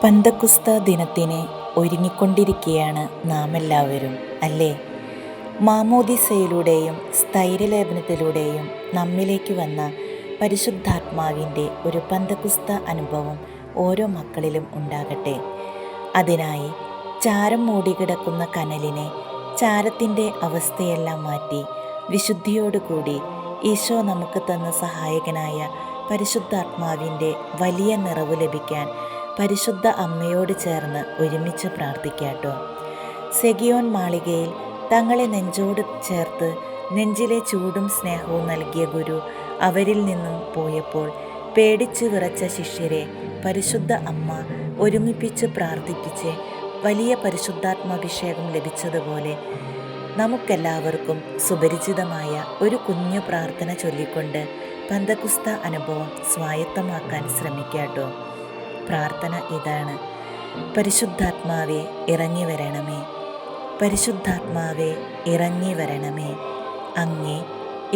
പന്തക്കുസ്ത ദിനത്തിന് ഒരുങ്ങിക്കൊണ്ടിരിക്കുകയാണ് നാം എല്ലാവരും, അല്ലേ? മാമോദിസയിലൂടെയും സ്ഥൈര്യലേപനത്തിലൂടെയും നമ്മിലേക്ക് വന്ന പരിശുദ്ധാത്മാവിൻ്റെ ഒരു പന്തക്കുസ്ത അനുഭവം ഓരോ മക്കളിലും ഉണ്ടാകട്ടെ. അതിനായി ചാരം മൂടിക്കിടക്കുന്ന കനലിനെ ചാരത്തിൻ്റെ അവസ്ഥയെല്ലാം മാറ്റി വിശുദ്ധിയോടുകൂടി ഈശോ നമുക്ക് തന്ന സഹായകനായ പരിശുദ്ധാത്മാവിൻ്റെ വലിയ നിറവ് ലഭിക്കാൻ പരിശുദ്ധ അമ്മയോട് ചേർന്ന് ഒരുമിച്ച് പ്രാർത്ഥിക്കാട്ടോ. സെഗിയോൻ മാളികയിൽ തങ്ങളെ നെഞ്ചോട് ചേർത്ത് നെഞ്ചിലെ ചൂടും സ്നേഹവും നൽകിയ ഗുരു അവരിൽ നിന്നും പോയപ്പോൾ പേടിച്ച് വിറച്ച ശിഷ്യരെ പരിശുദ്ധ അമ്മ ഒരുമിപ്പിച്ച് പ്രാർത്ഥിപ്പിച്ച് വലിയ പരിശുദ്ധാത്മാഭിഷേകം ലഭിച്ചതുപോലെ നമുക്കെല്ലാവർക്കും സുപരിചിതമായ ഒരു കുഞ്ഞു പ്രാർത്ഥന ചൊല്ലിക്കൊണ്ട് പന്തക്കുസ്ത അനുഭവം സ്വായത്തമാക്കാൻ ശ്രമിക്കാട്ടോ. പ്രാർത്ഥന ഇതാണ്: പരിശുദ്ധാത്മാവേ ഇറങ്ങി വരണമേ, പരിശുദ്ധാത്മാവേ ഇറങ്ങി വരണമേ. അങ്ങേ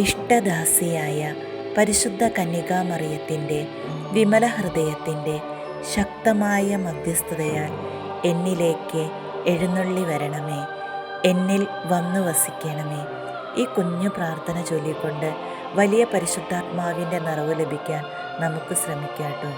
ഇഷ്ടദാസിയായ പരിശുദ്ധ കന്യകാമറിയത്തിൻ്റെ വിമല ഹൃദയത്തിൻ്റെ ശക്തമായ മധ്യസ്ഥതയാൽ എന്നിലേക്ക് എഴുന്നള്ളി വരണമേ, എന്നിൽ വന്നു വസിക്കണമേ. ഈ കുഞ്ഞു പ്രാർത്ഥന ചൊല്ലിക്കൊണ്ട് വലിയ പരിശുദ്ധാത്മാവിൻ്റെ നിറവ് ലഭിക്കാൻ നമുക്ക് ശ്രമിക്കാട്ടോ.